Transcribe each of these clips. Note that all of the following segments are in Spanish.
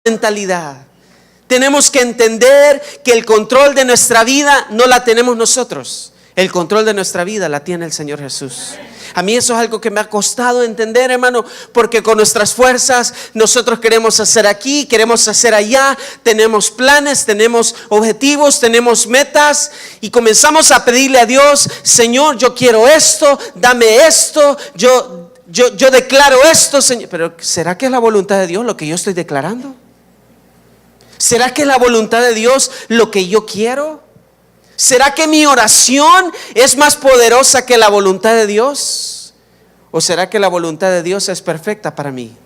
mentalidad. Tenemos que entender que el control de nuestra vida no la tenemos nosotros. El control de nuestra vida la tiene el Señor Jesús. A mí eso es algo que me ha costado entender, hermano, porque con nuestras fuerzas nosotros queremos hacer aquí, queremos hacer allá, tenemos planes, tenemos objetivos, tenemos metas y comenzamos a pedirle a Dios: Señor, yo quiero esto, dame esto, yo declaro esto, Señor. Pero ¿será que es la voluntad de Dios lo que yo estoy declarando? ¿Será que es la voluntad de Dios lo que yo quiero? ¿Será que mi oración es más poderosa que la voluntad de Dios? ¿O será que la voluntad de Dios es perfecta para mí?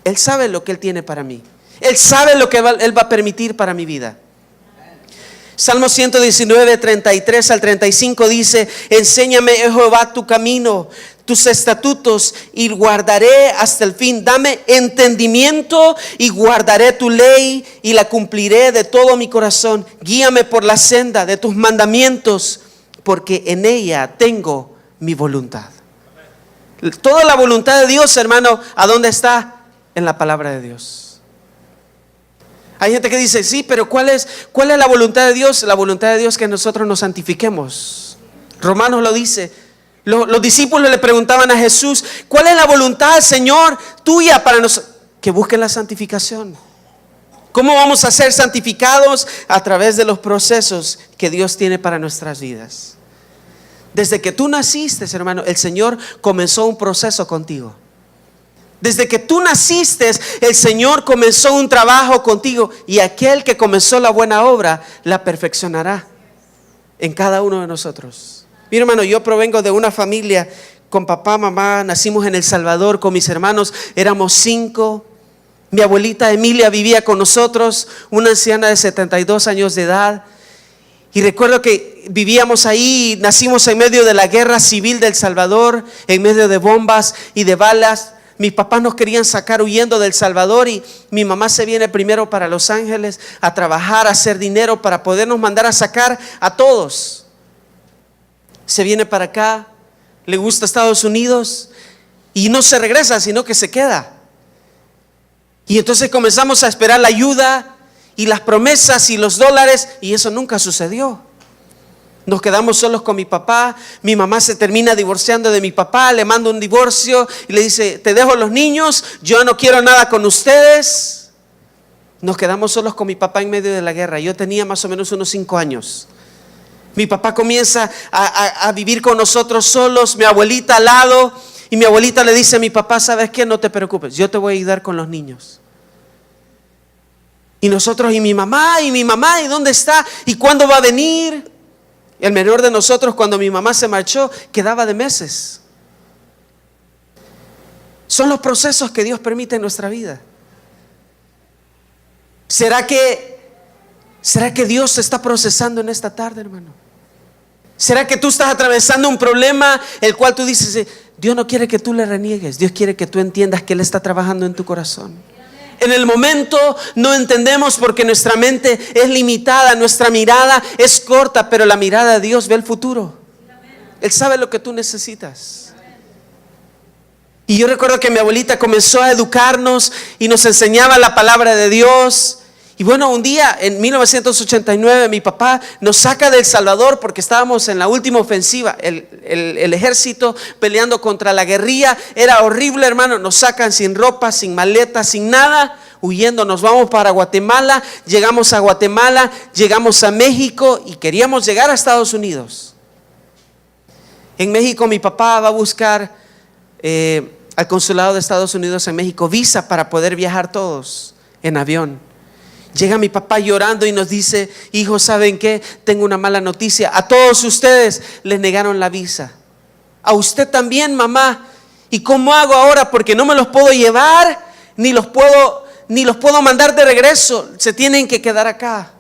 Él sabe lo que Él tiene para mí. Él sabe lo que Él va a permitir para mi vida. Salmo 119, 33 al 35 dice: enséñame, oh Jehová, tu camino, tus estatutos, y guardaré hasta el fin. Dame entendimiento y guardaré tu ley y la cumpliré de todo mi corazón. Guíame por la senda de tus mandamientos, porque en ella tengo mi voluntad. Toda la voluntad de Dios, hermano, ¿a dónde está? En la palabra de Dios. Hay gente que dice: sí, pero ¿cuál es la voluntad de Dios? La voluntad de Dios es que nosotros nos santifiquemos. Romanos lo dice. Los discípulos le preguntaban a Jesús: ¿cuál es la voluntad, Señor, tuya para nosotros? Que busquen la santificación. ¿Cómo vamos a ser santificados? A través de los procesos que Dios tiene para nuestras vidas. Desde que tú naciste, hermano, el Señor comenzó un proceso contigo. Desde que tú naciste, el Señor comenzó un trabajo contigo, y aquel que comenzó la buena obra la perfeccionará en cada uno de nosotros. Mi hermano, yo provengo de una familia con papá, mamá, nacimos en El Salvador con mis hermanos, éramos 5. Mi abuelita Emilia vivía con nosotros, una anciana de 72 años de edad. Y recuerdo que vivíamos ahí, nacimos en medio de la guerra civil de El Salvador, en medio de bombas y de balas. Mis papás nos querían sacar huyendo de El Salvador, y mi mamá se viene primero para Los Ángeles a trabajar, a hacer dinero para podernos mandar a sacar a todos. Se viene para acá, le gusta Estados Unidos y no se regresa, sino que se queda. Y entonces comenzamos a esperar la ayuda y las promesas y los dólares, y eso nunca sucedió. Nos quedamos solos con mi papá. Mi mamá se termina divorciando de mi papá, le manda un divorcio y le dice: te dejo los niños, yo no quiero nada con ustedes. Nos quedamos solos con mi papá en medio de la guerra. Yo tenía más o menos unos 5 años. Mi papá comienza a vivir con nosotros solos, mi abuelita al lado, y mi abuelita le dice a mi papá: ¿sabes qué? No te preocupes, yo te voy a ayudar con los niños. Y nosotros, ¿y mi mamá? ¿Y dónde está? ¿Y cuándo va a venir? El menor de nosotros, cuando mi mamá se marchó, quedaba de meses. Son los procesos que Dios permite en nuestra vida. ¿Será que Dios se está procesando en esta tarde, hermano? ¿Será que tú estás atravesando un problema el cual tú dices: Dios no quiere que tú le reniegues? Dios quiere que tú entiendas que Él está trabajando en tu corazón. En el momento no entendemos porque nuestra mente es limitada, nuestra mirada es corta, pero la mirada de Dios ve el futuro. Él sabe lo que tú necesitas. Y yo recuerdo que mi abuelita comenzó a educarnos y nos enseñaba la palabra de Dios. Y bueno, un día en 1989 mi papá nos saca de El Salvador porque estábamos en la última ofensiva, el ejército peleando contra la guerrilla. Era horrible, hermano. Nos sacan sin ropa, sin maleta, sin nada, huyendo. Nos vamos para Guatemala. Llegamos a Guatemala, llegamos a México y queríamos llegar a Estados Unidos. En México mi papá va a buscar al consulado de Estados Unidos en México visa para poder viajar todos en avión. Llega mi papá llorando y nos dice: hijos, ¿saben qué? Tengo una mala noticia. A todos ustedes les negaron la visa. A usted también, mamá. ¿Y cómo hago ahora? Porque no me los puedo llevar, ni los puedo mandar de regreso. Se tienen que quedar acá.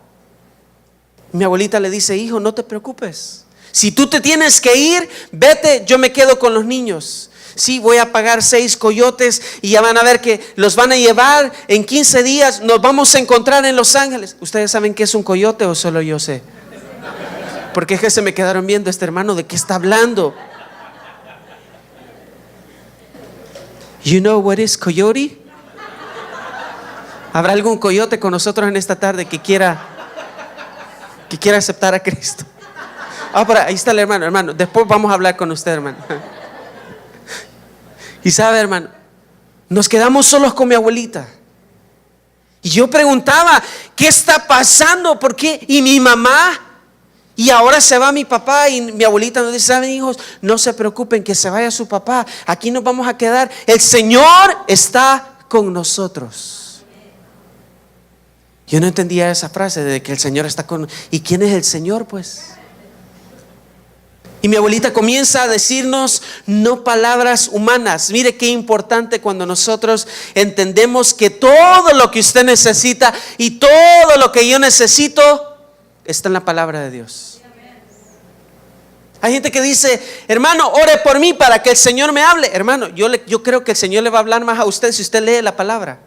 Mi abuelita le dice: hijo, no te preocupes. Si tú te tienes que ir, vete, yo me quedo con los niños. Sí, voy a pagar 6 coyotes y ya van a ver que los van a llevar en 15 días. Nos vamos a encontrar en Los Ángeles. ¿Ustedes saben qué es un coyote o solo yo sé? Porque es que se me quedaron viendo: este hermano, ¿de qué está hablando? You know what is coyote? ¿Habrá algún coyote con nosotros en esta tarde que quiera aceptar a Cristo? Pero ahí está el hermano. Después vamos a hablar con usted, hermano. Y sabe, hermano, nos quedamos solos con mi abuelita. Y yo preguntaba, ¿qué está pasando? ¿Por qué? Y mi mamá, y ahora se va mi papá. Y mi abuelita nos dice, ¿saben, hijos? No se preocupen, que se vaya su papá. Aquí nos vamos a quedar. El Señor está con nosotros. Yo no entendía esa frase de que el Señor está con nosotros. ¿Y quién es el Señor, pues? Y mi abuelita comienza a decirnos no palabras humanas. Mire qué importante cuando nosotros entendemos que todo lo que usted necesita y todo lo que yo necesito está en la palabra de Dios. Hay gente que dice, hermano, ore por mí para que el Señor me hable. Hermano, yo creo que el Señor le va a hablar más a usted si usted lee la palabra.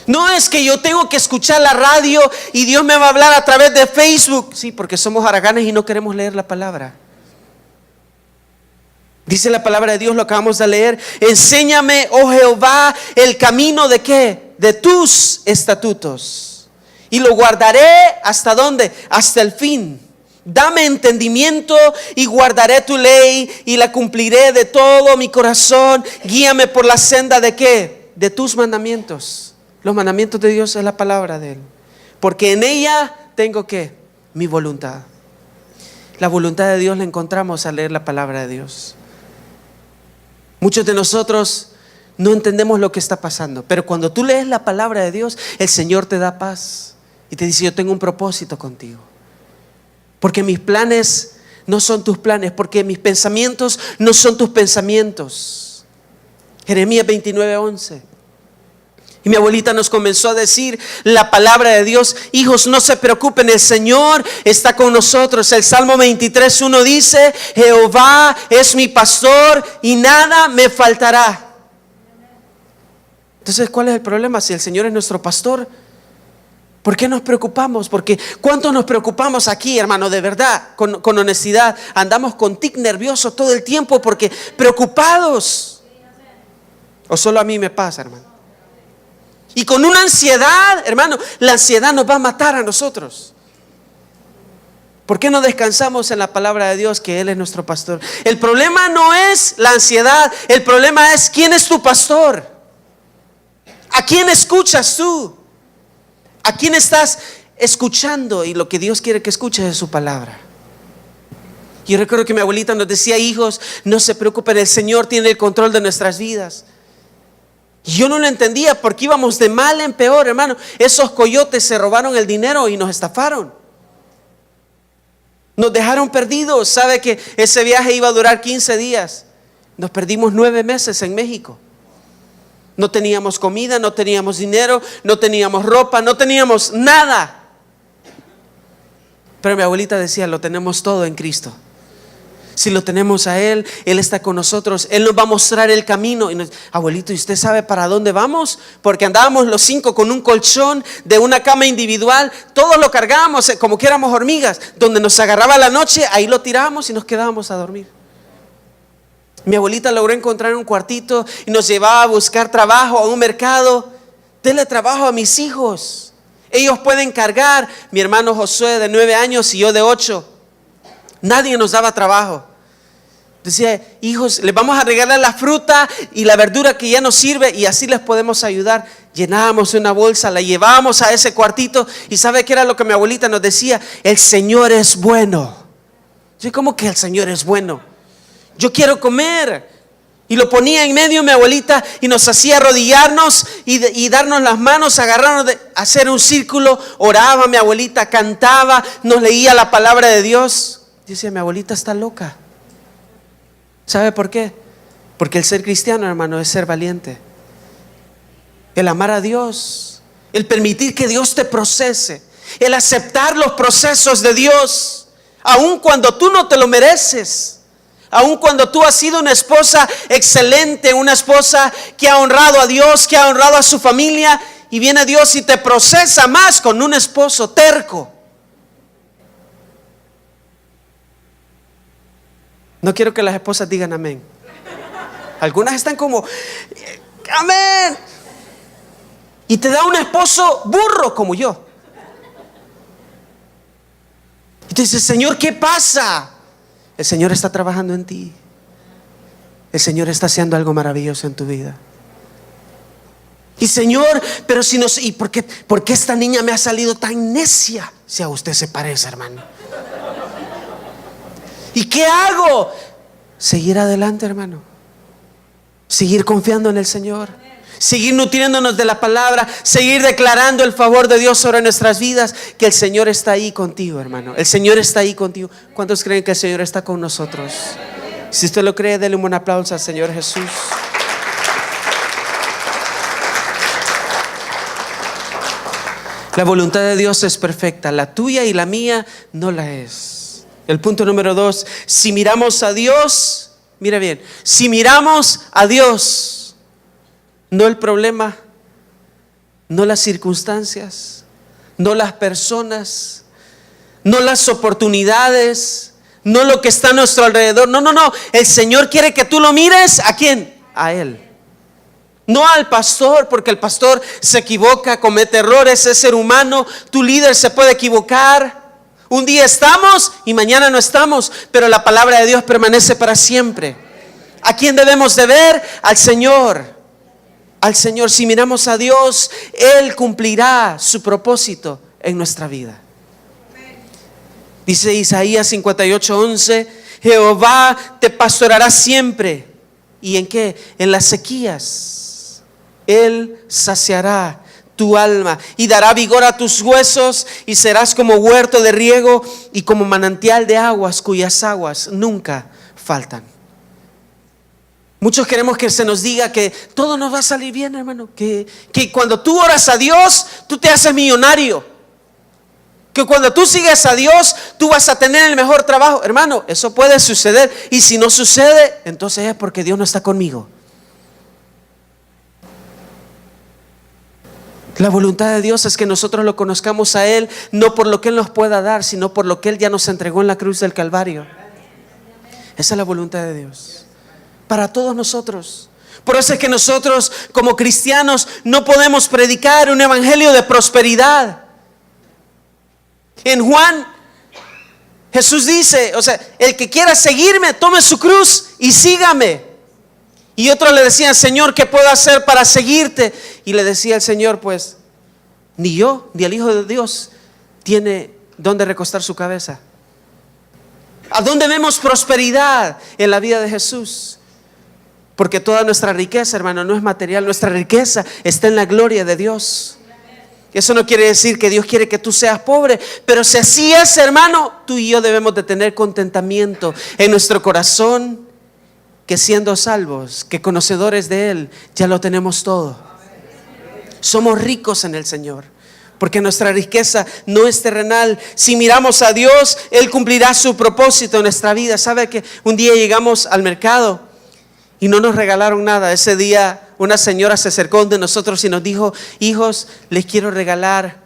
No es que yo tengo que escuchar la radio y Dios me va a hablar a través de Facebook. Sí, porque somos haraganes y no queremos leer la palabra. Dice la palabra de Dios, lo acabamos de leer. Enséñame, oh Jehová, el camino de ¿qué? De tus estatutos. Y lo guardaré ¿hasta dónde? Hasta el fin. Dame entendimiento y guardaré tu ley y la cumpliré de todo mi corazón. Guíame por la senda de ¿qué? De tus mandamientos. Los mandamientos de Dios es la palabra de Él. Porque en ella tengo ¿qué? Mi voluntad. La voluntad de Dios la encontramos al leer la palabra de Dios. Muchos de nosotros no entendemos lo que está pasando, pero cuando tú lees la palabra de Dios, el Señor te da paz y te dice, yo tengo un propósito contigo. Porque mis planes no son tus planes, porque mis pensamientos no son tus pensamientos. Jeremías 29:11. Y mi abuelita nos comenzó a decir la palabra de Dios. Hijos, no se preocupen, el Señor está con nosotros. El Salmo 23:1 dice, Jehová es mi pastor y nada me faltará. Entonces, ¿cuál es el problema? Si el Señor es nuestro pastor, ¿por qué nos preocupamos? Porque ¿cuánto nos preocupamos aquí, hermano? De verdad, con honestidad. Andamos con tic nervioso todo el tiempo porque preocupados. ¿O solo a mí me pasa, hermano? Y con una ansiedad, hermano, la ansiedad nos va a matar a nosotros. ¿Por qué no descansamos en la palabra de Dios que Él es nuestro pastor? El problema no es la ansiedad, el problema es ¿quién es tu pastor? ¿A quién escuchas tú? ¿A quién estás escuchando? Y lo que Dios quiere que escuches es su palabra. Yo recuerdo que mi abuelita nos decía, hijos, no se preocupen, el Señor tiene el control de nuestras vidas. Yo no lo entendía porque íbamos de mal en peor, hermano. Esos coyotes se robaron el dinero y nos estafaron. Nos dejaron perdidos. Sabe que ese viaje iba a durar 15 días. Nos perdimos 9 meses en México. No teníamos comida, no teníamos dinero, no teníamos ropa, no teníamos nada. Pero mi abuelita decía, lo tenemos todo en Cristo. Si lo tenemos a Él, Él está con nosotros. Él nos va a mostrar el camino. Y abuelito, ¿y usted sabe para dónde vamos? Porque andábamos los 5 con un colchón de una cama individual. Todos lo cargábamos como que éramos hormigas. Donde nos agarraba la noche, ahí lo tirábamos y nos quedábamos a dormir. Mi abuelita logró encontrar un cuartito y nos llevaba a buscar trabajo a un mercado. Dele trabajo a mis hijos. Ellos pueden cargar. Mi hermano Josué de 9 años y yo de 8. Nadie nos daba trabajo. Decía, hijos, les vamos a regalar la fruta y la verdura que ya nos sirve y así les podemos ayudar. Llenábamos una bolsa, la llevábamos a ese cuartito y ¿sabe qué era lo que mi abuelita nos decía? El Señor es bueno. Yo, ¿cómo que el Señor es bueno? Yo quiero comer. Y lo ponía en medio mi abuelita y nos hacía arrodillarnos y darnos las manos, agarrarnos, hacer un círculo. Oraba mi abuelita, cantaba, nos leía la palabra de Dios. Dice, mi abuelita está loca. ¿Sabe por qué? Porque el ser cristiano, hermano, es ser valiente. El amar a Dios, el permitir que Dios te procese, el aceptar los procesos de Dios, aun cuando tú no te lo mereces, aun cuando tú has sido una esposa excelente, una esposa que ha honrado a Dios, que ha honrado a su familia, y viene Dios y te procesa más con un esposo terco. No quiero que las esposas digan amén. Algunas están como, amén. Y te da un esposo burro como yo. Y te dices, Señor, ¿qué pasa? El Señor está trabajando en ti. El Señor está haciendo algo maravilloso en tu vida. Y Señor, pero si no, ¿y por qué esta niña me ha salido tan necia? Si a usted se parece, hermano. ¿Y qué hago? Seguir adelante, hermano. Seguir confiando en el Señor. Seguir nutriéndonos de la palabra. Seguir declarando el favor de Dios sobre nuestras vidas. Que el Señor está ahí contigo, hermano. El Señor está ahí contigo. ¿Cuántos creen que el Señor está con nosotros? Si usted lo cree, déle un aplauso al Señor Jesús. La voluntad de Dios es perfecta. La tuya y la mía no la es. El punto número 2. Si miramos a Dios, mira bien, si miramos a Dios, no el problema, no las circunstancias, no las personas, no las oportunidades, no lo que está a nuestro alrededor. No. El Señor quiere que tú lo mires. ¿A quién? A Él. No al pastor, porque el pastor se equivoca, comete errores, es ser humano. Tu líder se puede equivocar. Un día estamos y mañana no estamos, pero la palabra de Dios permanece para siempre. ¿A quién debemos de ver? Al Señor. Al Señor. Si miramos a Dios, Él cumplirá su propósito en nuestra vida. Dice Isaías 58:11, Jehová te pastoreará siempre. ¿Y en qué? En las sequías. Él saciará tu alma y dará vigor a tus huesos, y serás como huerto de riego y como manantial de aguas cuyas aguas nunca faltan. Muchos queremos que se nos diga que todo nos va a salir bien, hermano, que cuando tú oras a Dios, tú te haces millonario, que cuando tú sigues a Dios, tú vas a tener el mejor trabajo. Hermano, eso puede suceder, y si no sucede, entonces es porque Dios no está conmigo. La voluntad de Dios es que nosotros lo conozcamos a Él, no por lo que Él nos pueda dar, sino por lo que Él ya nos entregó en la cruz del Calvario. Esa es la voluntad de Dios para todos nosotros. Por eso es que nosotros como cristianos no podemos predicar un evangelio de prosperidad. En Juan, Jesús dice, el que quiera seguirme, tome su cruz y sígame. Y otros le decían, Señor, ¿qué puedo hacer para seguirte? Y le decía el Señor, pues, ni yo, ni el Hijo de Dios tiene dónde recostar su cabeza. ¿A dónde vemos prosperidad? En la vida de Jesús. Porque toda nuestra riqueza, hermano, no es material. Nuestra riqueza está en la gloria de Dios. Eso no quiere decir que Dios quiere que tú seas pobre, pero si así es, hermano, tú y yo debemos de tener contentamiento en nuestro corazón, que siendo salvos, que conocedores de Él, ya lo tenemos todo. Somos ricos en el Señor, porque nuestra riqueza no es terrenal. Si miramos a Dios, Él cumplirá su propósito en nuestra vida. ¿Sabe que un día llegamos al mercado y no nos regalaron nada? Ese día una señora se acercó de nosotros y nos dijo, hijos, les quiero regalar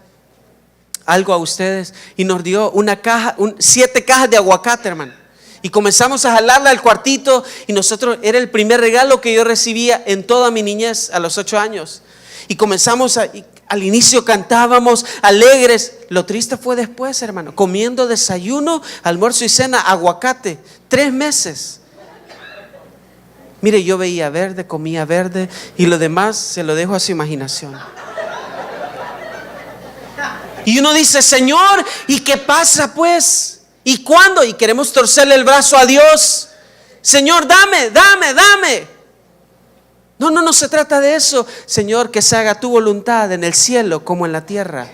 algo a ustedes. Y nos dio una caja, 7 cajas de aguacate, hermano. Y comenzamos a jalarla al cuartito, y nosotros, era el primer regalo que yo recibía en toda mi niñez a los 8 años. Y comenzamos al inicio cantábamos alegres. Lo triste fue después, hermano, comiendo desayuno, almuerzo y cena, aguacate, 3 meses. Mire, yo veía verde, comía verde, y lo demás se lo dejo a su imaginación. Y uno dice, Señor, ¿y qué pasa pues? ¿Y cuándo? Y queremos torcerle el brazo a Dios. Señor, dame. No se trata de eso. Señor, que se haga tu voluntad en el cielo como en la tierra.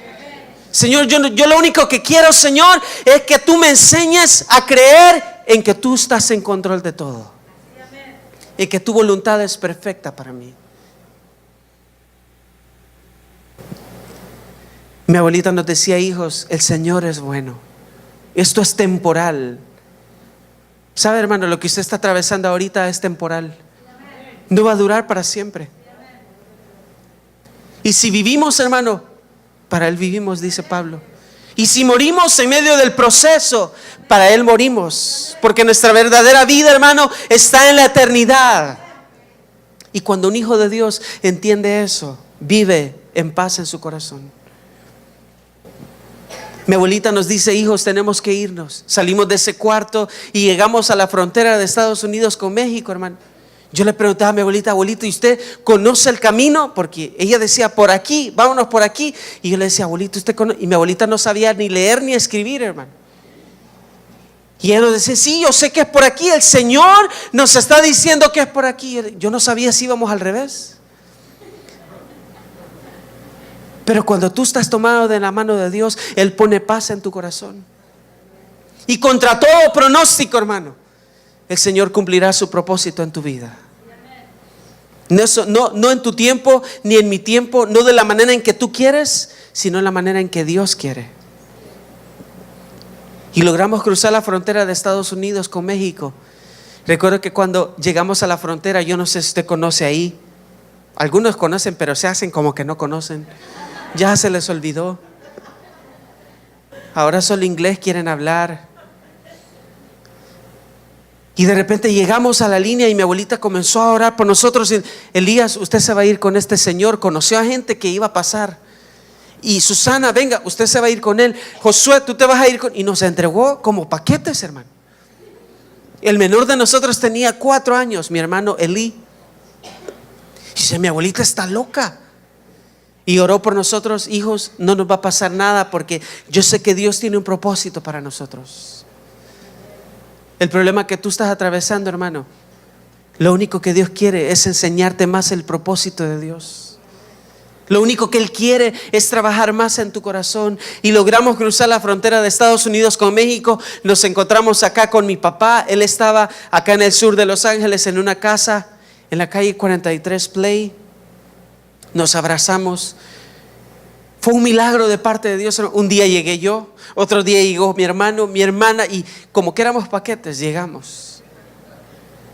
Señor, yo lo único que quiero, Señor, es que tú me enseñes a creer en que tú estás en control de todo. Y que tu voluntad es perfecta para mí. Mi abuelita nos decía, hijos, el Señor es bueno. Esto es temporal. ¿Sabe, hermano? Lo que usted está atravesando ahorita es temporal. No va a durar para siempre. Y si vivimos, hermano, para Él vivimos, dice Pablo. Y si morimos en medio del proceso, para Él morimos. Porque nuestra verdadera vida, hermano, está en la eternidad. Y cuando un hijo de Dios entiende eso, vive en paz en su corazón. Mi abuelita nos dice: hijos, tenemos que irnos. Salimos de ese cuarto y llegamos a la frontera de Estados Unidos con México, hermano. Yo le preguntaba a mi abuelita: abuelita, ¿y usted conoce el camino? Porque ella decía: por aquí, vámonos por aquí. Y yo le decía: abuelita, ¿usted conoce? Y mi abuelita no sabía ni leer ni escribir, hermano. Y ella nos decía: sí, yo sé que es por aquí. El Señor nos está diciendo que es por aquí. Yo no sabía si íbamos al revés. Pero cuando tú estás tomado de la mano de Dios, Él pone paz en tu corazón. Y contra todo pronóstico, hermano, el Señor cumplirá su propósito en tu vida. No en tu tiempo, ni en mi tiempo, no de la manera en que tú quieres, sino en la manera en que Dios quiere. Y logramos cruzar la frontera de Estados Unidos con México. Recuerdo que cuando llegamos a la frontera, yo no sé si usted conoce ahí. Algunos conocen, pero se hacen como que no conocen. Ya se les olvidó. Ahora solo inglés quieren hablar. Y de repente llegamos a la línea y mi abuelita comenzó a orar por nosotros. Elías, usted se va a ir con este señor. Conoció a gente que iba a pasar. Y Susana, venga, usted se va a ir con él. Josué, tú te vas a ir con... Y nos entregó como paquetes, hermano. El menor de nosotros tenía 4 años, mi hermano Elí. Y dice: mi abuelita está loca. Y oró por nosotros: hijos, no nos va a pasar nada, porque yo sé que Dios tiene un propósito para nosotros. El problema que tú estás atravesando, hermano, lo único que Dios quiere es enseñarte más el propósito de Dios. Lo único que Él quiere es trabajar más en tu corazón. Y logramos cruzar la frontera de Estados Unidos con México. Nos encontramos acá con mi papá. Él estaba acá en el sur de Los Ángeles, en una casa en la calle 43 Play. Nos abrazamos. Fue un milagro de parte de Dios. Un día llegué yo, otro día llegó mi hermano, mi hermana, y como que éramos paquetes, llegamos.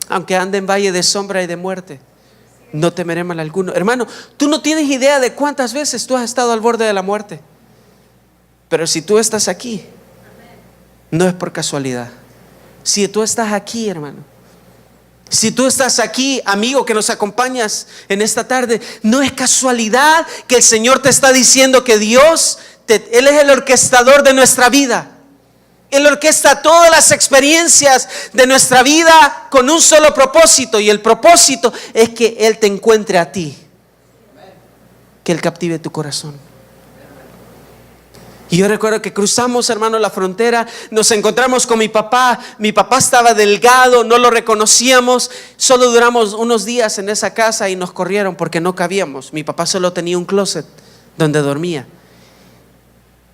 Aunque ande en valle de sombra y de muerte, no temeré mal alguno. Hermano, tú no tienes idea de cuántas veces tú has estado al borde de la muerte. Pero si tú estás aquí, no es por casualidad. Si tú estás aquí, hermano, si tú estás aquí, amigo, que nos acompañas en esta tarde, no es casualidad que el Señor te está diciendo que Dios, Él es el orquestador de nuestra vida. Él orquesta todas las experiencias de nuestra vida con un solo propósito. Y el propósito es que Él te encuentre a ti, que Él captive tu corazón. Y yo recuerdo que cruzamos, hermano, la frontera. Nos encontramos con mi papá. Mi papá estaba delgado, no lo reconocíamos. Solo duramos unos días en esa casa y nos corrieron porque no cabíamos. Mi papá solo tenía un closet donde dormía.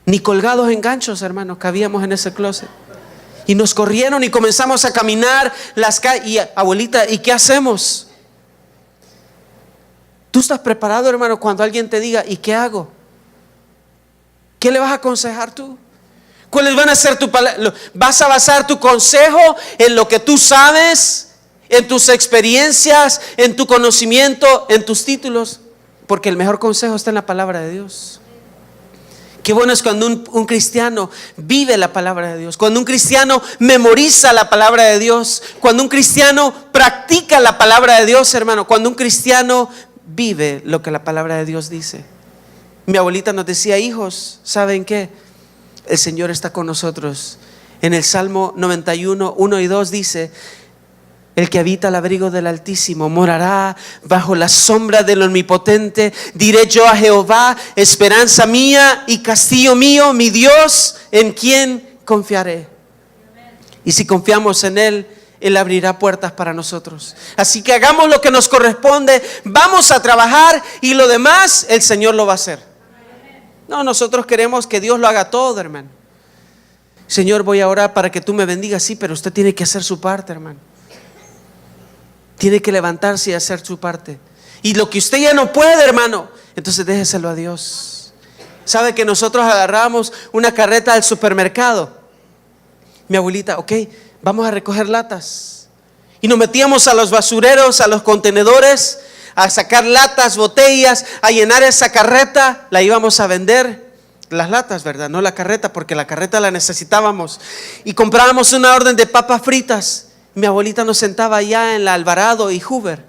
Ni colgados en ganchos, hermano, cabíamos en ese closet. Y nos corrieron y comenzamos a caminar las calles. Y abuelita, ¿y qué hacemos? ¿Tú estás preparado, hermano, cuando alguien te diga: ¿y qué hago? ¿Qué le vas a aconsejar tú? ¿Cuáles van a ser tu palabra? ¿Vas a basar tu consejo en lo que tú sabes, en tus experiencias, en tu conocimiento, en tus títulos? Porque el mejor consejo está en la palabra de Dios. Qué bueno es cuando un cristiano vive la palabra de Dios, cuando un cristiano memoriza la palabra de Dios, cuando un cristiano practica la palabra de Dios, hermano, cuando un cristiano vive lo que la palabra de Dios dice. Mi abuelita nos decía: hijos, ¿saben qué? El Señor está con nosotros. En el Salmo 91, 1 y 2 dice: el que habita al abrigo del Altísimo morará bajo la sombra del Omnipotente. Diré yo a Jehová: esperanza mía y castillo mío, mi Dios, en quien confiaré. Y si confiamos en Él, Él abrirá puertas para nosotros. Así que hagamos lo que nos corresponde. Vamos a trabajar y lo demás el Señor lo va a hacer. No, nosotros queremos que Dios lo haga todo, hermano. Señor, voy a orar para que tú me bendigas. Sí, pero usted tiene que hacer su parte, hermano. Tiene que levantarse y hacer su parte. Y lo que usted ya no puede, hermano, entonces déjeselo a Dios. ¿Sabe que nosotros agarramos una carreta al supermercado? Mi abuelita: ok, vamos a recoger latas. Y nos metíamos a los basureros, a los contenedores, a sacar latas, botellas, a llenar esa carreta. La íbamos a vender, las latas, ¿verdad? No la carreta, porque la carreta la necesitábamos. Y comprábamos una orden de papas fritas. Mi abuelita nos sentaba allá en la Alvarado y Hoover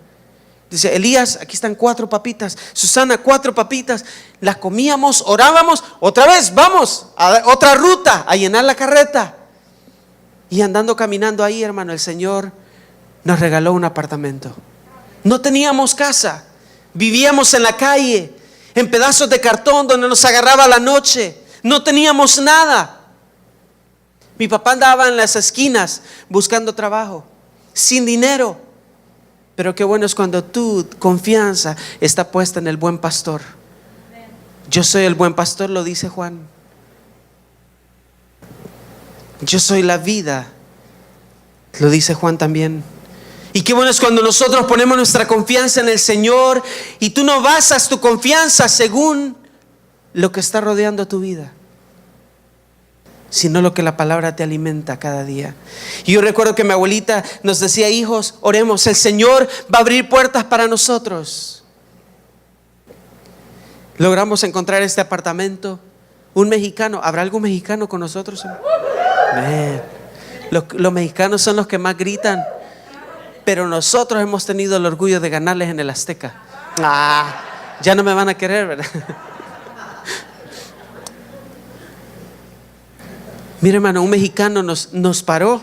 Dice, Elías, aquí están 4 papitas. Susana, 4 papitas. Las comíamos, orábamos. Otra vez, vamos a otra ruta, a llenar la carreta. Y andando caminando ahí, hermano, el Señor nos regaló un apartamento. No teníamos casa. Vivíamos en la calle, en pedazos de cartón donde nos agarraba la noche. No teníamos nada. Mi papá andaba en las esquinas buscando trabajo, sin dinero. Pero qué bueno es cuando tu confianza está puesta en el buen pastor. Yo soy el buen pastor, lo dice Juan. Yo soy la vida, lo dice Juan también. Y qué bueno es cuando nosotros ponemos nuestra confianza en el Señor y tú no basas tu confianza según lo que está rodeando tu vida, sino lo que la palabra te alimenta cada día. Y yo recuerdo que mi abuelita nos decía, hijos, oremos, el Señor va a abrir puertas para nosotros. Logramos encontrar este apartamento. Un mexicano, ¿habrá algún mexicano con nosotros? Los mexicanos son los que más gritan, pero nosotros hemos tenido el orgullo de ganarles en el Azteca. Ya no me van a querer, ¿verdad? Mira, hermano, un mexicano nos paró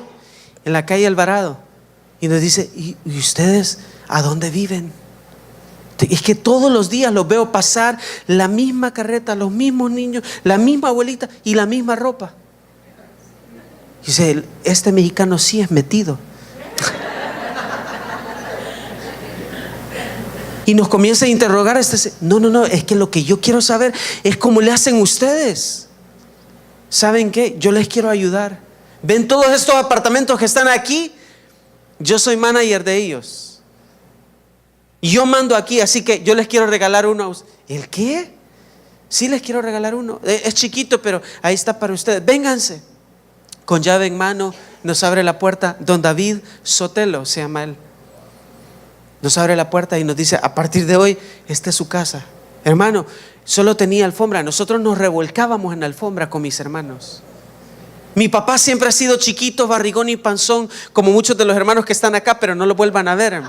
en la calle Alvarado y nos dice, ¿y ustedes a dónde viven? Es que todos los días los veo pasar la misma carreta, los mismos niños, la misma abuelita y la misma ropa. Dice, este mexicano sí es metido. Y nos comienza a interrogar. No, es que lo que yo quiero saber es cómo le hacen ustedes. ¿Saben qué? Yo les quiero ayudar. ¿Ven todos estos apartamentos que están aquí? Yo soy manager de ellos. Y yo mando aquí, así que yo les quiero regalar uno. ¿El qué? Sí, les quiero regalar uno. Es chiquito, pero ahí está para ustedes. Vénganse. Con llave en mano nos abre la puerta. Don David Sotelo se llama él. Nos abre la puerta y nos dice, a partir de hoy, esta es su casa. Hermano, solo tenía alfombra. Nosotros nos revolcábamos en la alfombra con mis hermanos. Mi papá siempre ha sido chiquito, barrigón y panzón, como muchos de los hermanos que están acá, pero no lo vuelvan a ver.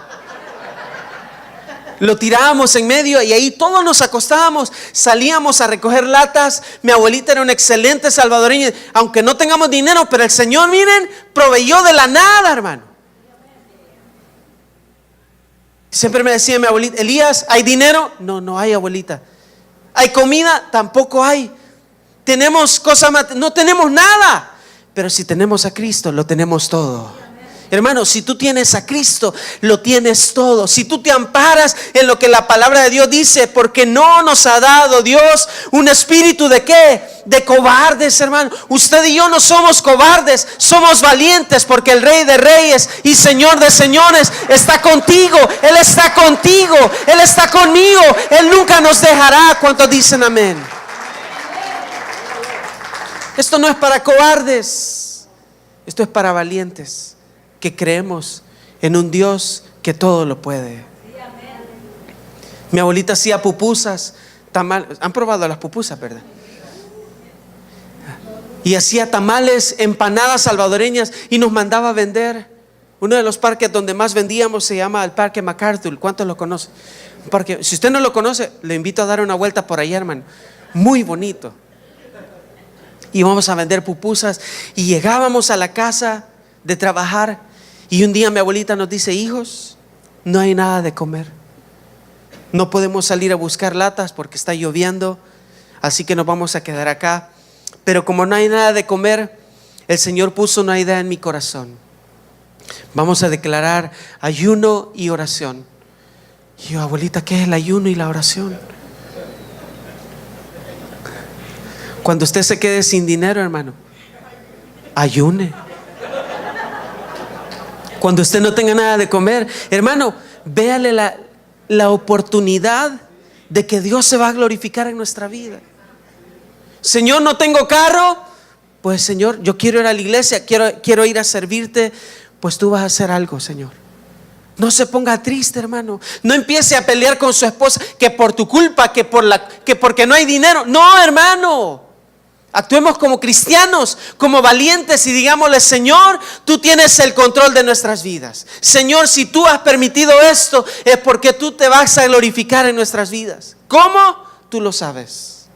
Lo tirábamos en medio y ahí todos nos acostábamos. Salíamos a recoger latas. Mi abuelita era una excelente salvadoreña. Aunque no tengamos dinero, pero el Señor, miren, proveyó de la nada, hermano. Siempre me decía mi abuelita, Elías, ¿hay dinero? No hay, abuelita. ¿Hay comida? Tampoco hay. Tenemos cosas, no tenemos nada. Pero si tenemos a Cristo, lo tenemos todo. Hermano, si tú tienes a Cristo, lo tienes todo. Si tú te amparas en lo que la palabra de Dios dice, porque no nos ha dado Dios un espíritu de ¿qué? De cobardes, hermano. Usted y yo no somos cobardes, somos valientes, porque el Rey de Reyes y Señor de Señores está contigo. Él está contigo, Él está conmigo. Él nunca nos dejará. ¿Cuántos dicen amén? Esto no es para cobardes, esto es para valientes, que creemos en un Dios que todo lo puede. Mi abuelita hacía pupusas, tamales. Han probado las pupusas, ¿verdad? Y hacía tamales, empanadas salvadoreñas y nos mandaba a vender. Uno de los parques donde más vendíamos se llama el Parque MacArthur. ¿Cuántos lo conocen? Un parque, si usted no lo conoce, le invito a dar una vuelta por allá, hermano. Muy bonito. Y vamos a vender pupusas y llegábamos a la casa de trabajar. Y un día mi abuelita nos dice, hijos, no hay nada de comer. No podemos salir a buscar latas porque está lloviendo, así que nos vamos a quedar acá. Pero como no hay nada de comer, el Señor puso una idea en mi corazón. Vamos a declarar ayuno y oración. Y yo, abuelita, ¿qué es el ayuno y la oración? Cuando usted se quede sin dinero, hermano, ayune. Cuando usted no tenga nada de comer, hermano, véale la oportunidad de que Dios se va a glorificar en nuestra vida. Señor, no tengo carro. Pues Señor, yo quiero ir a la iglesia, quiero ir a servirte. Pues tú vas a hacer algo, Señor. No se ponga triste, hermano. No empiece a pelear con su esposa que por tu culpa, que porque no hay dinero. No, hermano. Actuemos como cristianos, como valientes y digámosle: Señor, tú tienes el control de nuestras vidas. Señor, si tú has permitido esto, es porque tú te vas a glorificar en nuestras vidas. ¿Cómo? Tú lo sabes.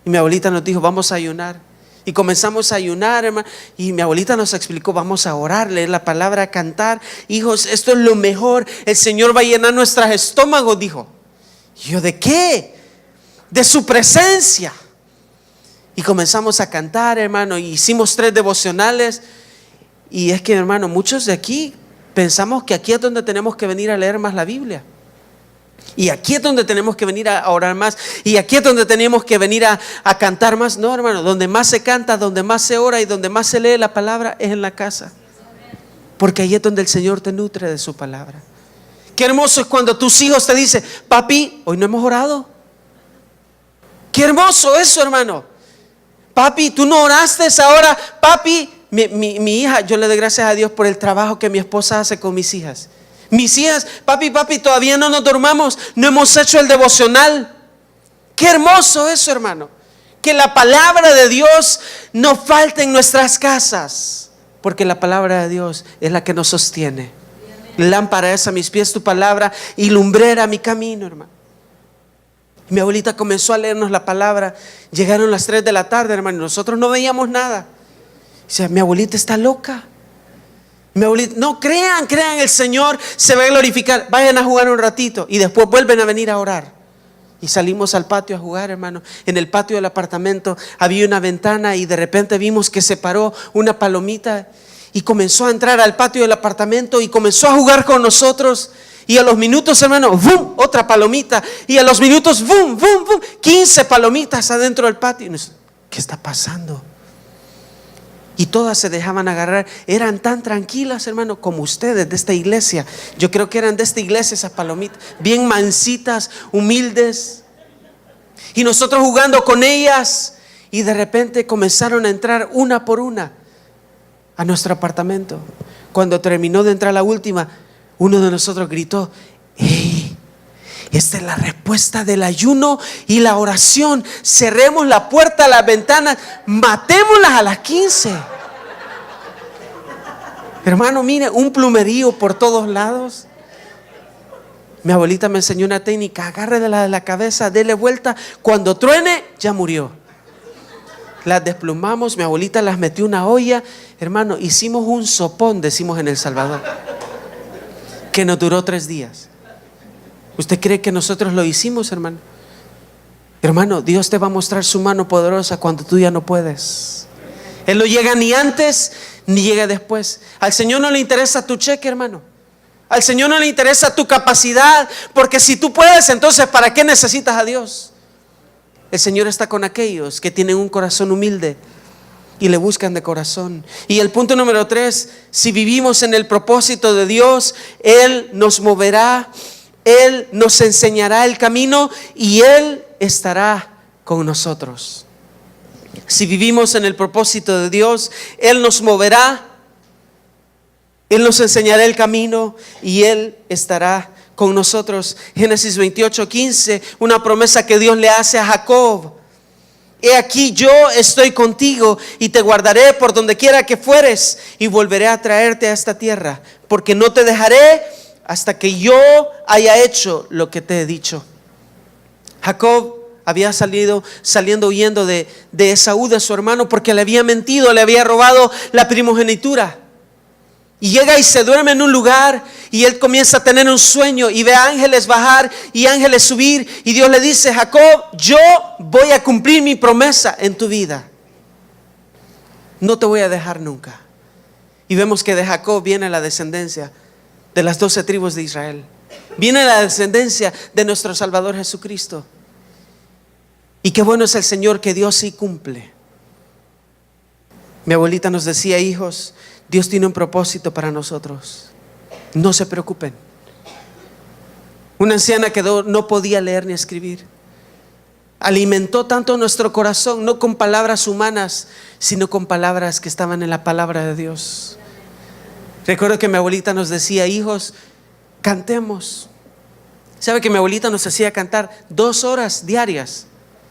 Y mi abuelita nos dijo: vamos a ayunar. Y comenzamos a ayunar, hermano. Y mi abuelita nos explicó: vamos a orar, leer la palabra, cantar. Hijos, esto es lo mejor. El Señor va a llenar nuestros estómagos, dijo. Y yo: ¿de qué? De su presencia. Y comenzamos a cantar, hermano. Y hicimos 3 devocionales. Y es que, hermano, muchos de aquí pensamos que aquí es donde tenemos que venir a leer más la Biblia. Y aquí es donde tenemos que venir a orar más. Y aquí es donde tenemos que venir a cantar más. No, hermano, donde más se canta, donde más se ora y donde más se lee la palabra es en la casa. Porque ahí es donde el Señor te nutre de su palabra. Qué hermoso es cuando tus hijos te dicen: papi, hoy no hemos orado. Qué hermoso eso, hermano. Papi, tú no oraste ahora. Papi, mi hija, yo le doy gracias a Dios por el trabajo que mi esposa hace con mis hijas. Mis hijas: papi, todavía no nos dormamos, no hemos hecho el devocional. Qué hermoso eso, hermano. Que la palabra de Dios no falte en nuestras casas, porque la palabra de Dios es la que nos sostiene. Lámpara es a mis pies tu palabra y lumbrera a mi camino, hermano. Mi abuelita comenzó a leernos la palabra. Llegaron las 3 de la tarde, hermano, y nosotros no veíamos nada. Dice: mi abuelita está loca. Mi abuelita: no, crean, el Señor se va a glorificar. Vayan a jugar un ratito y después vuelven a venir a orar. Y salimos al patio a jugar, hermano. En el patio del apartamento había una ventana y de repente vimos que se paró una palomita y comenzó a entrar al patio del apartamento y comenzó a jugar con nosotros. Y a los minutos, hermano, ¡bum!, otra palomita. Y a los minutos, ¡bum!, ¡bum!, ¡bum!, 15 palomitas adentro del patio. ¿Qué está pasando? Y todas se dejaban agarrar. Eran tan tranquilas, hermano, como ustedes de esta iglesia. Yo creo que eran de esta iglesia esas palomitas. Bien mansitas, humildes. Y nosotros jugando con ellas. Y de repente comenzaron a entrar una por una a nuestro apartamento. Cuando terminó de entrar la última, uno de nosotros gritó: ¡hey! Esta es la respuesta del ayuno y la oración. Cerremos la puerta, las ventanas, matémoslas a las 15. Hermano, mire, un plumerío por todos lados. Mi abuelita me enseñó una técnica: agarre de la cabeza, dele vuelta, cuando truene, ya murió. Las desplumamos, mi abuelita las metió en una olla. Hermano, hicimos un sopón, decimos en El Salvador, que nos duró 3 días. ¿Usted cree que nosotros lo hicimos, hermano? Hermano, Dios te va a mostrar su mano poderosa cuando tú ya no puedes. Él no llega ni antes ni llega después. Al Señor no le interesa tu cheque, hermano. Al Señor no le interesa tu capacidad, porque si tú puedes, entonces ¿para qué necesitas a Dios? El Señor está con aquellos que tienen un corazón humilde y le buscan de corazón. Y el punto número 3: si vivimos en el propósito de Dios, Él nos moverá, Él nos enseñará el camino y Él estará con nosotros. Si vivimos en el propósito de Dios, Él nos moverá, Él nos enseñará el camino y Él estará con nosotros. Génesis 28:15, una promesa que Dios le hace a Jacob: he aquí, yo estoy contigo y te guardaré por donde quiera que fueres y volveré a traerte a esta tierra, porque no te dejaré hasta que yo haya hecho lo que te he dicho. Jacob había saliendo huyendo de Esaú, de su hermano, porque le había mentido, le había robado la primogenitura. Y llega y se duerme en un lugar y él comienza a tener un sueño y ve ángeles bajar y ángeles subir, y Dios le dice: Jacob, yo voy a cumplir mi promesa en tu vida. No te voy a dejar nunca. Y vemos que de Jacob viene la descendencia de las 12 tribus de Israel. Viene la descendencia de nuestro Salvador Jesucristo. Y qué bueno es el Señor, que Dios sí cumple. Mi abuelita nos decía: hijos, Dios tiene un propósito para nosotros. No se preocupen. Una anciana que no podía leer ni escribir. Alimentó tanto nuestro corazón, no con palabras humanas, sino con palabras que estaban en la palabra de Dios. Recuerdo que mi abuelita nos decía: hijos, cantemos. ¿Sabe que mi abuelita nos hacía cantar 2 horas diarias?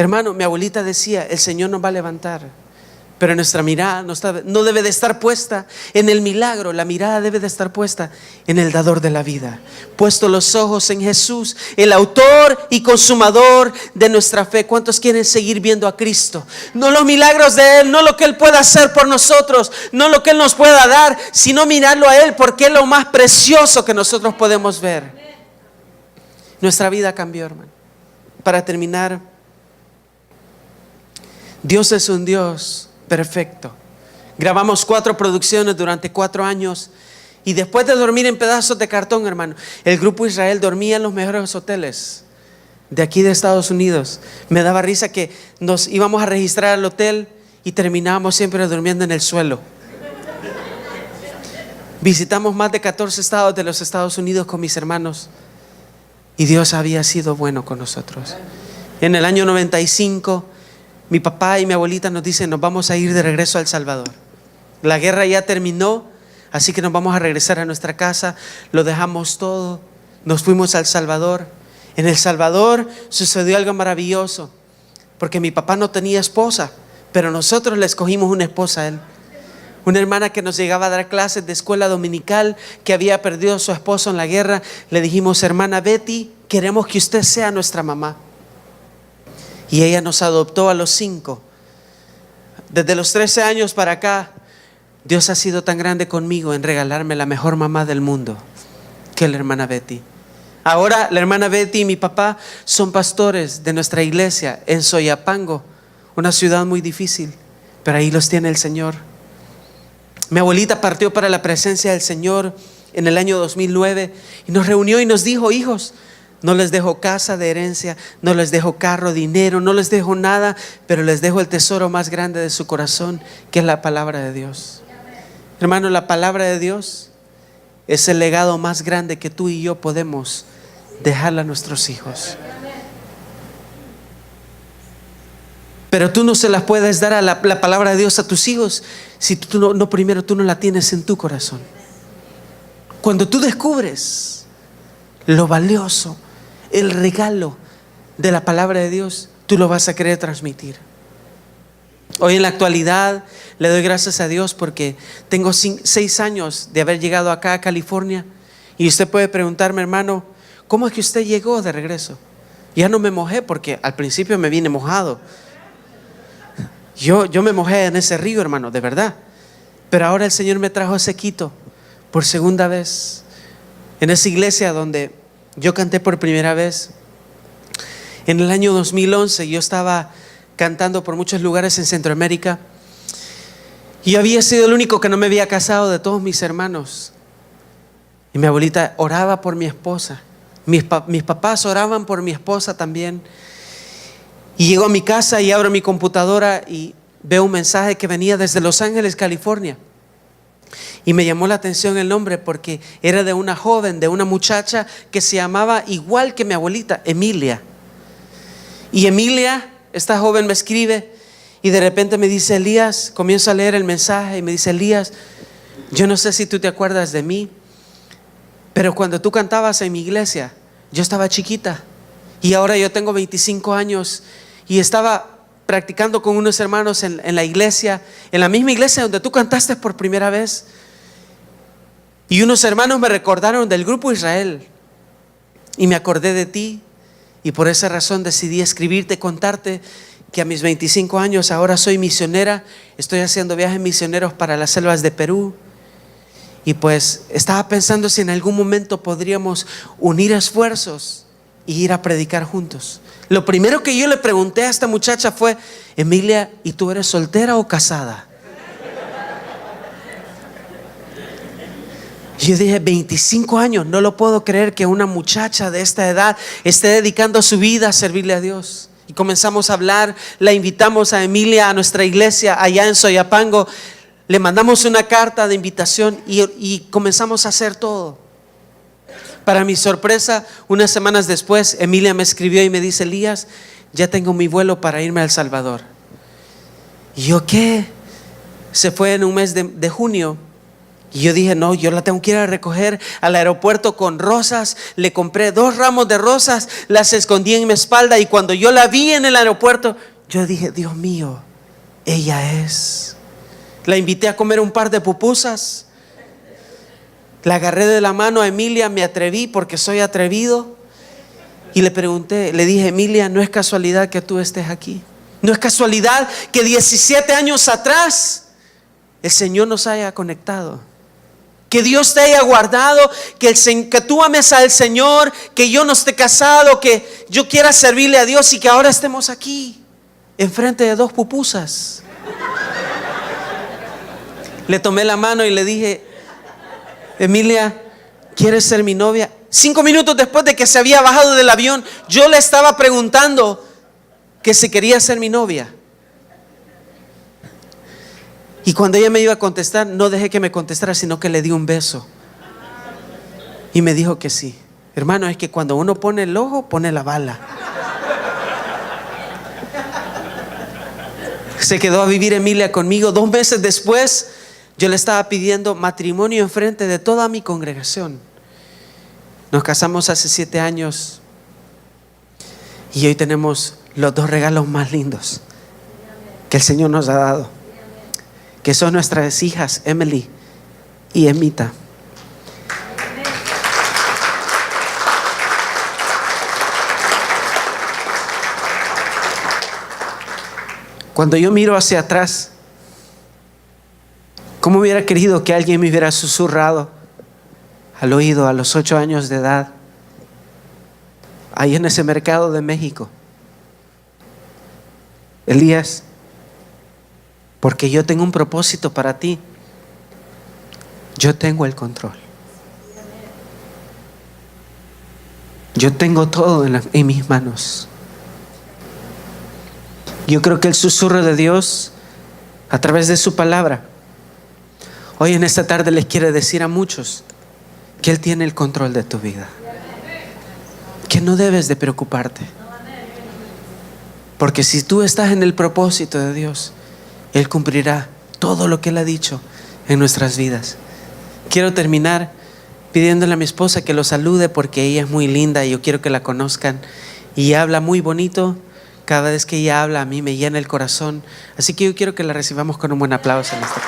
Hermano, mi abuelita decía, el Señor nos va a levantar, pero nuestra mirada no debe de estar puesta en el milagro. La mirada debe de estar puesta en el dador de la vida. Puesto los ojos en Jesús, el autor y consumador de nuestra fe. ¿Cuántos quieren seguir viendo a Cristo? No los milagros de Él, no lo que Él pueda hacer por nosotros, no lo que Él nos pueda dar, sino mirarlo a Él, porque es lo más precioso que nosotros podemos ver. Nuestra vida cambió, hermano. Para terminar, Dios es un Dios perfecto. Grabamos 4 producciones durante 4 años. Y después de dormir en pedazos de cartón, hermano, el grupo Israel dormía en los mejores hoteles de aquí de Estados Unidos. Me daba risa que nos íbamos a registrar al hotel y terminábamos siempre durmiendo en el suelo. Visitamos más de 14 estados de los Estados Unidos con mis hermanos. Y Dios había sido bueno con nosotros. En el año 95, mi papá y mi abuelita nos dicen, nos vamos a ir de regreso a El Salvador. La guerra ya terminó, así que nos vamos a regresar a nuestra casa. Lo dejamos todo, nos fuimos a El Salvador. En El Salvador sucedió algo maravilloso, porque mi papá no tenía esposa, pero nosotros le escogimos una esposa a él. Una hermana que nos llegaba a dar clases de escuela dominical, que había perdido a su esposo en la guerra. Le dijimos, hermana Betty, queremos que usted sea nuestra mamá. Y ella nos adoptó a los 5. Desde los 13 años para acá, Dios ha sido tan grande conmigo en regalarme la mejor mamá del mundo, que la hermana Betty. Ahora la hermana Betty y mi papá son pastores de nuestra iglesia en Soyapango, una ciudad muy difícil, pero ahí los tiene el Señor. Mi abuelita partió para la presencia del Señor en el año 2009 y nos reunió y nos dijo, hijos, no les dejo casa de herencia, no les dejo carro, dinero, no les dejo nada, pero les dejo el tesoro más grande de su corazón, que es la palabra de Dios. Hermano, la palabra de Dios es el legado más grande que tú y yo podemos dejarle a nuestros hijos. Pero tú no se las puedes dar a la palabra de Dios a tus hijos si tú primero tú no la tienes en tu corazón. Cuando tú descubres lo valioso, el regalo de la palabra de Dios, tú lo vas a querer transmitir. Hoy en la actualidad le doy gracias a Dios porque tengo 6 años de haber llegado acá a California. Y usted puede preguntarme, hermano, ¿cómo es que usted llegó de regreso? Ya no me mojé porque al principio me vine mojado. Yo me mojé en ese río, hermano, de verdad. Pero ahora el Señor me trajo sequito por segunda vez. En esa iglesia donde yo canté por primera vez. En el año 2011 yo estaba cantando por muchos lugares en Centroamérica. Y yo había sido el único que no me había casado de todos mis hermanos. Y mi abuelita oraba por mi esposa. Mis papás oraban por mi esposa también. Y llego a mi casa y abro mi computadora y veo un mensaje que venía desde Los Ángeles, California. Y me llamó la atención el nombre porque era de una joven, de una muchacha que se llamaba igual que mi abuelita, Emilia. Y Emilia, esta joven me escribe y de repente me dice, Elías, comienzo a leer el mensaje y me dice, Elías, yo no sé si tú te acuerdas de mí, pero cuando tú cantabas en mi iglesia, yo estaba chiquita y ahora yo tengo 25 años y estaba practicando con unos hermanos en la iglesia, en la misma iglesia donde tú cantaste por primera vez. Y unos hermanos me recordaron del grupo Israel y me acordé de ti y por esa razón decidí escribirte, contarte que a mis 25 años ahora soy misionera. Estoy haciendo viajes misioneros para las selvas de Perú. Y pues estaba pensando si en algún momento podríamos unir esfuerzos y ir a predicar juntos. Lo primero que yo le pregunté a esta muchacha fue, Emilia, ¿y tú eres soltera o casada? Yo dije, 25 años, no lo puedo creer que una muchacha de esta edad esté dedicando su vida a servirle a Dios. Y comenzamos a hablar, la invitamos a Emilia a nuestra iglesia allá en Soyapango. Le mandamos una carta de invitación y comenzamos a hacer todo. Para mi sorpresa, unas semanas después, Emilia me escribió y me dice, Elías, ya tengo mi vuelo para irme a El Salvador. Y yo, ¿qué? Se fue en un mes de junio Y yo dije, no, yo la tengo que ir a recoger al aeropuerto con rosas. Le compré 2 ramos de rosas, las escondí en mi espalda. Y cuando yo la vi en el aeropuerto, yo dije, Dios mío, ella es. La invité a comer un par de pupusas. La agarré de la mano a Emilia, me atreví porque soy atrevido. Y le pregunté, le dije, Emilia, no es casualidad que tú estés aquí. No es casualidad que 17 años atrás el Señor nos haya conectado. Que Dios te haya guardado, que tú ames al Señor, que yo no esté casado, que yo quiera servirle a Dios y que ahora estemos aquí, enfrente de 2 pupusas. Le tomé la mano y le dije, Emilia, ¿quieres ser mi novia? 5 minutos después de que se había bajado del avión, yo le estaba preguntando que si quería ser mi novia. Y cuando ella me iba a contestar, no dejé que me contestara, sino que le di un beso. Y me dijo que sí. Hermano, es que cuando uno pone el ojo, pone la bala. Se quedó a vivir Emilia conmigo. 2 meses después, yo le estaba pidiendo matrimonio enfrente de toda mi congregación. Nos casamos hace 7 años. Y hoy tenemos los 2 regalos más lindos que el Señor nos ha dado, que son nuestras hijas Emily y Emita. Cuando yo miro hacia atrás, ¿cómo hubiera querido que alguien me hubiera susurrado al oído a los 8 años de edad, ahí en ese mercado de México? Elías, porque yo tengo un propósito para ti. Yo tengo el control. Yo tengo todo en mis manos. Yo creo que el susurro de Dios a través de su palabra hoy en esta tarde les quiere decir a muchos que Él tiene el control de tu vida, que no debes de preocuparte, porque si tú estás en el propósito de Dios, Él cumplirá todo lo que Él ha dicho en nuestras vidas. Quiero terminar pidiéndole a mi esposa que lo salude, porque ella es muy linda y yo quiero que la conozcan. Y habla muy bonito. Cada vez que ella habla, a mí me llena el corazón. Así que yo quiero que la recibamos con un buen aplauso en esta.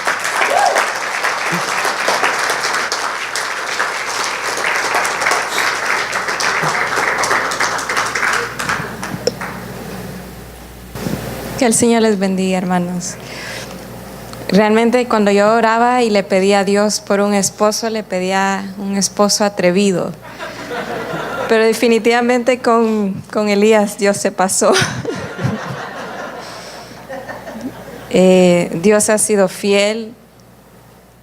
Que el Señor les bendiga, hermanos. Realmente cuando yo oraba y le pedía a Dios por un esposo, le pedía un esposo atrevido. Pero definitivamente con Elías Dios se pasó. Dios ha sido fiel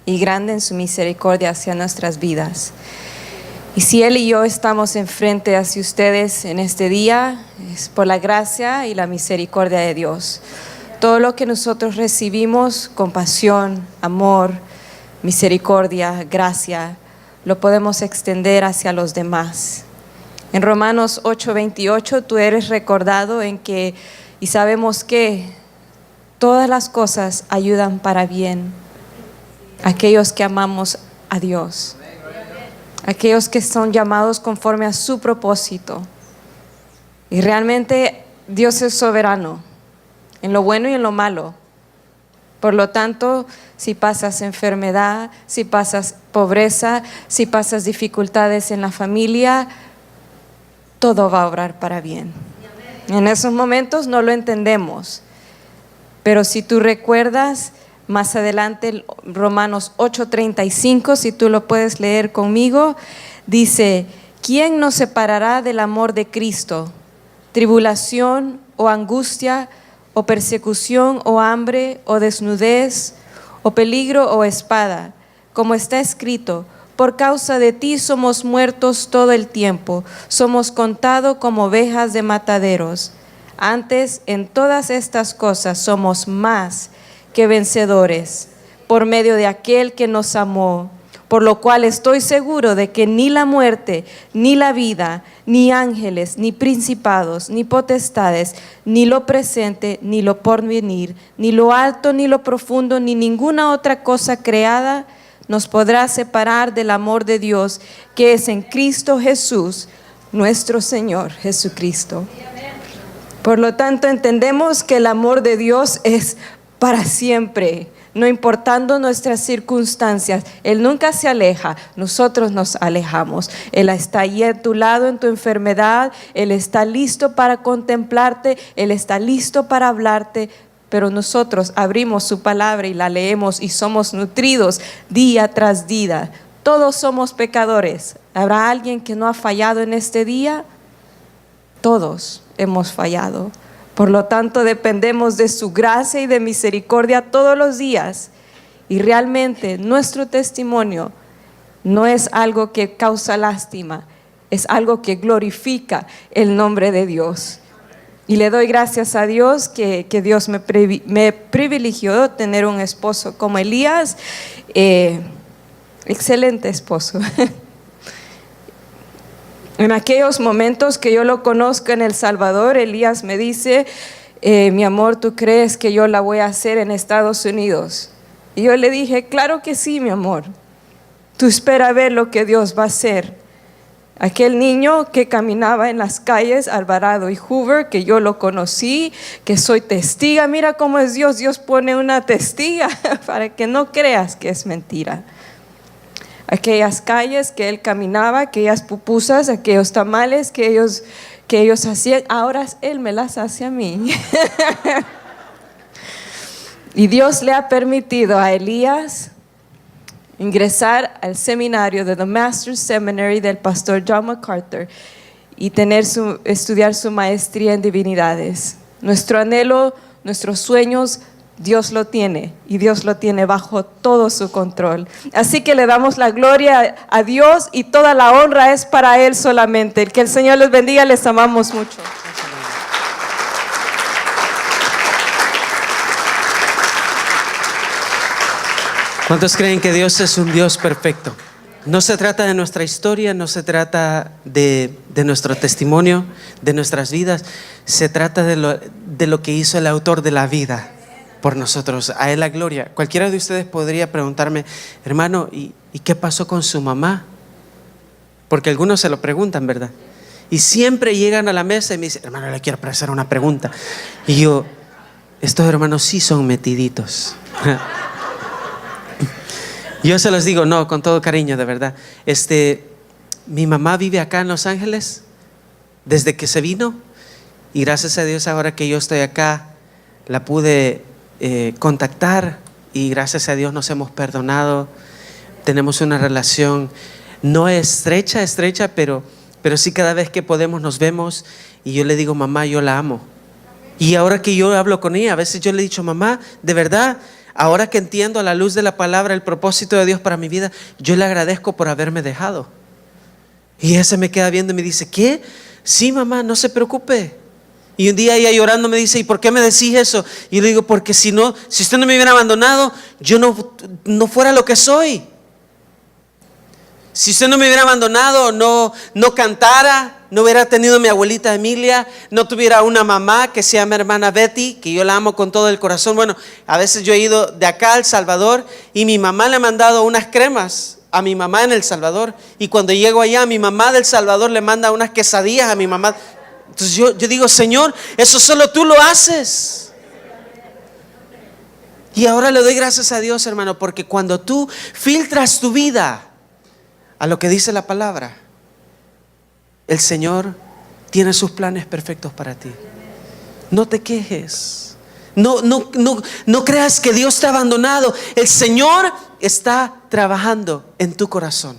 y grande en su misericordia hacia nuestras vidas. Y si Él y yo estamos enfrente hacia ustedes en este día, es por la gracia y la misericordia de Dios. Todo lo que nosotros recibimos, compasión, amor, misericordia, gracia, lo podemos extender hacia los demás. En Romanos 8:28 tú eres recordado en que, y sabemos que todas las cosas ayudan para bien a aquellos que amamos a Dios, aquellos que son llamados conforme a su propósito. Y realmente Dios es soberano en lo bueno y en lo malo. Por lo tanto, si pasas enfermedad, si pasas pobreza, si pasas dificultades en la familia, todo va a obrar para bien. En esos momentos no lo entendemos, pero si tú recuerdas más adelante Romanos 8:35, si tú lo puedes leer conmigo, dice: ¿quién nos separará del amor de Cristo? ¿Tribulación o angustia o persecución o hambre o desnudez o peligro o espada? Como está escrito: por causa de ti somos muertos todo el tiempo, somos contados como ovejas de mataderos. Antes, en todas estas cosas somos más que vencedores por medio de aquel que nos amó, por lo cual estoy seguro de que ni la muerte, ni la vida, ni ángeles, ni principados, ni potestades, ni lo presente, ni lo porvenir, ni lo alto, ni lo profundo, ni ninguna otra cosa creada nos podrá separar del amor de Dios que es en Cristo Jesús, nuestro Señor Jesucristo? Por lo tanto, entendemos que el amor de Dios es para siempre, no importando nuestras circunstancias. Él nunca se aleja, nosotros nos alejamos. Él está ahí a tu lado en tu enfermedad, Él está listo para contemplarte, Él está listo para hablarte, pero nosotros abrimos su palabra y la leemos y somos nutridos día tras día. Todos somos pecadores. ¿Habrá alguien que no ha fallado en este día? Todos hemos fallado. Por lo tanto, dependemos de su gracia y de misericordia todos los días. Y realmente nuestro testimonio no es algo que causa lástima, es algo que glorifica el nombre de Dios. Y le doy gracias a Dios que Dios me privilegió tener un esposo como Elías. Excelente esposo. En aquellos momentos que yo lo conozco en El Salvador, Elías me dice, mi amor, ¿tú crees que yo la voy a hacer en Estados Unidos? Y yo le dije, claro que sí, mi amor. Tú espera a ver lo que Dios va a hacer. Aquel niño que caminaba en las calles Alvarado y Hoover, que yo lo conocí, que soy testiga, mira cómo es Dios. Dios pone una testiga para que no creas que es mentira. Aquellas calles que él caminaba, aquellas pupusas, aquellos tamales que ellos hacían, ahora él me las hace a mí. Y Dios le ha permitido a Elías ingresar al seminario de The Master's Seminary del pastor John MacArthur y estudiar su maestría en divinidades. Nuestro anhelo, nuestros sueños, Dios lo tiene y Dios lo tiene bajo todo su control. Así que le damos la gloria a Dios y toda la honra es para Él solamente. Que el Señor les bendiga, les amamos mucho. ¿Cuántos creen que Dios es un Dios perfecto? No se trata de nuestra historia, no se trata de nuestro testimonio, de nuestras vidas. Se trata de lo que hizo el autor de la vida por nosotros. A Él la gloria. Cualquiera de ustedes podría preguntarme, hermano, ¿y qué pasó con su mamá? Porque algunos se lo preguntan, ¿verdad? Y siempre llegan a la mesa y me dicen, hermano, le quiero hacer una pregunta. Y yo, estos hermanos sí son metiditos. Yo se los digo, no, con todo cariño, de verdad. Mi mamá vive acá en Los Ángeles desde que se vino, y gracias a Dios ahora que yo estoy acá la pude contactar, y gracias a Dios nos hemos perdonado. Tenemos una relación no estrecha, pero sí cada vez que podemos nos vemos, y yo le digo, mamá, yo la amo. Y ahora que yo hablo con ella, a veces yo le he dicho, mamá, de verdad, ahora que entiendo a la luz de la palabra el propósito de Dios para mi vida, yo le agradezco por haberme dejado. Y ella se me queda viendo y me dice, ¿qué? Sí, mamá, no se preocupe. Y un día ella llorando me dice, ¿y por qué me decís eso? Y yo le digo, porque si usted no me hubiera abandonado, yo no fuera lo que soy. Si usted no me hubiera abandonado, no cantara, no hubiera tenido mi abuelita Emilia, no tuviera una mamá que se llama hermana Betty, que yo la amo con todo el corazón. Bueno, a veces yo he ido de acá a El Salvador y mi mamá le ha mandado unas cremas a mi mamá en El Salvador, y cuando llego allá, mi mamá del Salvador le manda unas quesadillas a mi mamá. Entonces yo digo, Señor, eso solo tú lo haces. Y ahora le doy gracias a Dios, hermano, porque cuando tú filtras tu vida a lo que dice la palabra, el Señor tiene sus planes perfectos para ti. No te quejes. No creas que Dios te ha abandonado. El Señor está trabajando en tu corazón.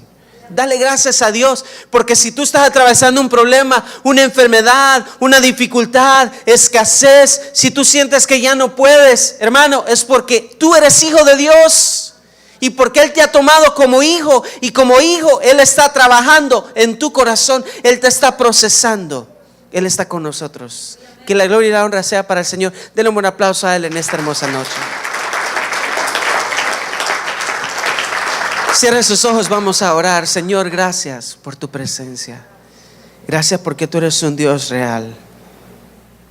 Dale gracias a Dios, porque si tú estás atravesando un problema, una enfermedad, una dificultad, escasez, si tú sientes que ya no puedes, hermano, es porque tú eres hijo de Dios. Y porque Él te ha tomado como hijo, y como hijo Él está trabajando en tu corazón, Él te está procesando, Él está con nosotros. Que la gloria y la honra sea para el Señor. Denle un buen aplauso a Él en esta hermosa noche. Cierre sus ojos, vamos a orar. Señor, gracias por tu presencia. Gracias porque tú eres un Dios real.